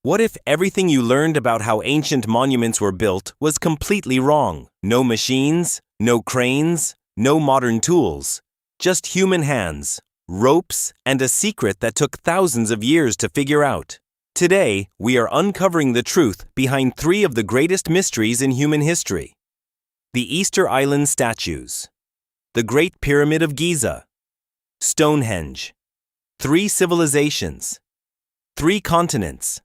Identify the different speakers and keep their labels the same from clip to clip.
Speaker 1: What if everything you learned about how ancient monuments were built was completely wrong? No machines, no cranes, no modern tools, just human hands, ropes, and a secret that took thousands of years to figure out. Today, we are uncovering the truth behind three of the greatest mysteries in human history. The Easter Island statues, the Great Pyramid of Giza, Stonehenge, three civilizations, three continents,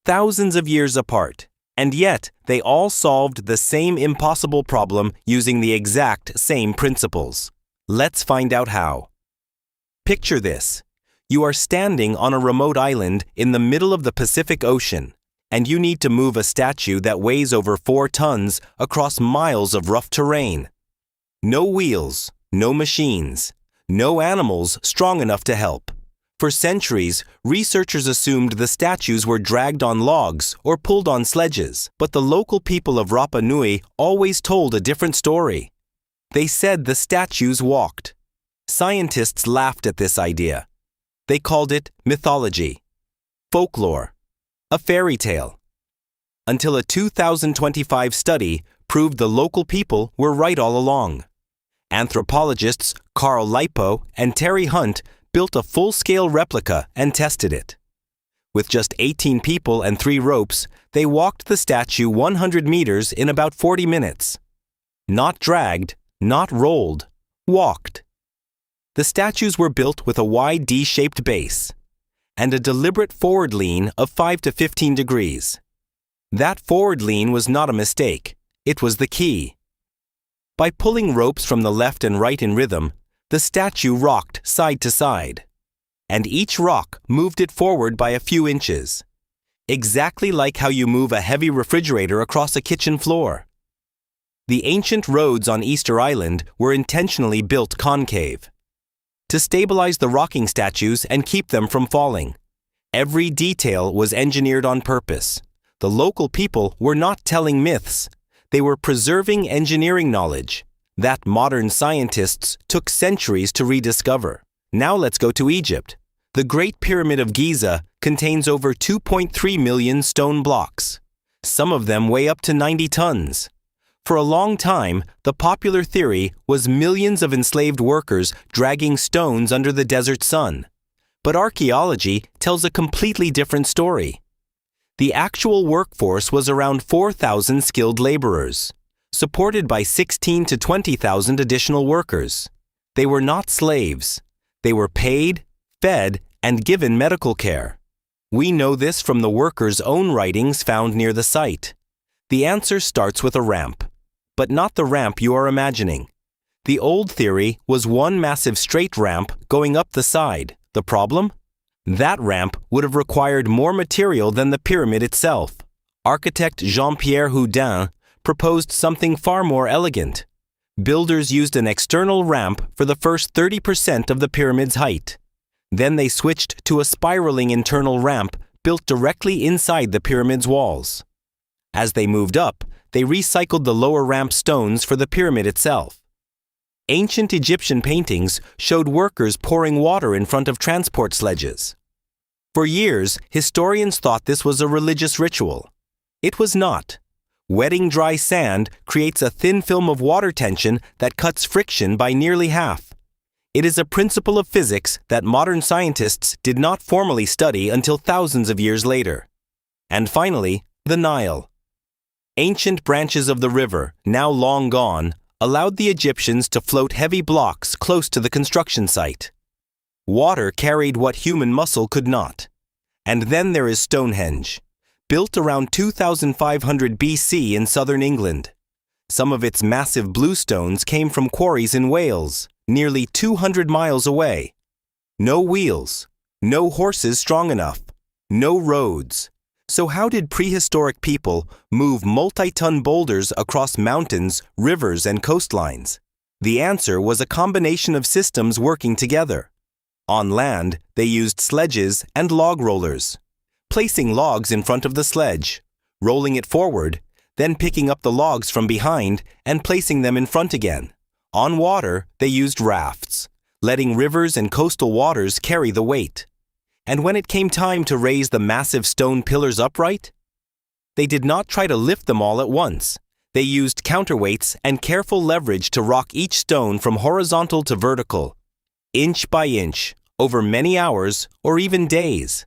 Speaker 1: thousands of years apart, and yet they all solved the same impossible problem using the exact same principles. Let's find out how. Picture this. You are standing on a remote island in the middle of the Pacific Ocean, and you need to move a statue that weighs over 4 tons across miles of rough terrain. No wheels, no machines, no animals strong enough to help. For centuries, researchers assumed the statues were dragged on logs or pulled on sledges, but the local people of Rapa Nui always told a different story. They said the statues walked. Scientists laughed at this idea. They called it mythology, folklore, a fairy tale. Until a 2025 study proved the local people were right all along. Anthropologists Carl Lipo and Terry Hunt built a full-scale replica and tested it. With just 18 people and 3 ropes, they walked the statue 100 meters in about 40 minutes. Not dragged, not rolled, walked. The statues were built with a wide D-shaped base and a deliberate forward lean of 5 to 15 degrees. That forward lean was not a mistake. It was the key. By pulling ropes from the left and right in rhythm, the statue rocked side to side, and each rock moved it forward by a few inches, exactly like how you move a heavy refrigerator across a kitchen floor. The ancient roads on Easter Island were intentionally built concave to stabilize the rocking statues and keep them from falling. Every detail was engineered on purpose. The local people were not telling myths. They were preserving engineering knowledge that modern scientists took centuries to rediscover. Now let's go to Egypt. The Great Pyramid of Giza contains over 2.3 million stone blocks. Some of them weigh up to 90 tons. For a long time, the popular theory was millions of enslaved workers dragging stones under the desert sun. But archaeology tells a completely different story. The actual workforce was around 4,000 skilled laborers, supported by 16 to 20,000 additional workers. They were not slaves. They were paid, fed, and given medical care. We know this from the workers' own writings found near the site. The answer starts with a ramp, but not the ramp you are imagining. The old theory was one massive straight ramp going up the side. The problem? That ramp would have required more material than the pyramid itself. Architect Jean-Pierre Houdin proposed something far more elegant. Builders used an external ramp for the first 30% of the pyramid's height. Then they switched to a spiraling internal ramp built directly inside the pyramid's walls. As they moved up, they recycled the lower ramp stones for the pyramid itself. Ancient Egyptian paintings showed workers pouring water in front of transport sledges. For years, historians thought this was a religious ritual. It was not. Wetting dry sand creates a thin film of water tension that cuts friction by nearly half. It is a principle of physics that modern scientists did not formally study until thousands of years later. And finally, the Nile. Ancient branches of the river, now long gone, allowed the Egyptians to float heavy blocks close to the construction site. Water carried what human muscle could not. And then there is Stonehenge, built around 2500 BC in southern England. Some of its massive bluestones came from quarries in Wales, nearly 200 miles away. No wheels, no horses strong enough, no roads. So how did prehistoric people move multi-ton boulders across mountains, rivers, and coastlines? The answer was a combination of systems working together. On land, they used sledges and log rollers, placing logs in front of the sledge, rolling it forward, then picking up the logs from behind and placing them in front again. On water, they used rafts, letting rivers and coastal waters carry the weight. And when it came time to raise the massive stone pillars upright, they did not try to lift them all at once. They used counterweights and careful leverage to rock each stone from horizontal to vertical, inch by inch, over many hours or even days,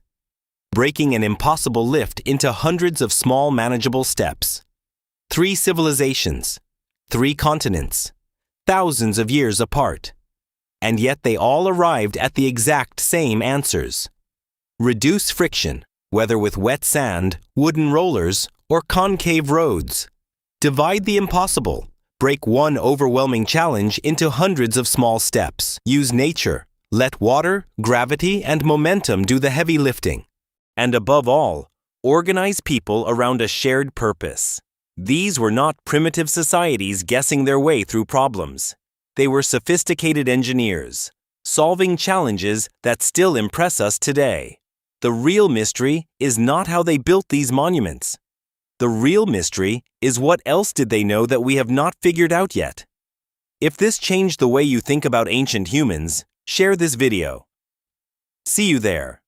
Speaker 1: breaking an impossible lift into hundreds of small manageable steps. 3 civilizations, 3 continents, thousands of years apart. And yet they all arrived at the exact same answers. Reduce friction, whether with wet sand, wooden rollers, or concave roads. Divide the impossible. Break one overwhelming challenge into hundreds of small steps. Use nature. Let water, gravity, and momentum do the heavy lifting. And above all, organize people around a shared purpose. These were not primitive societies guessing their way through problems. They were sophisticated engineers, solving challenges that still impress us today. The real mystery is not how they built these monuments. The real mystery is what else did they know that we have not figured out yet. If this changed the way you think about ancient humans, share this video. See you there.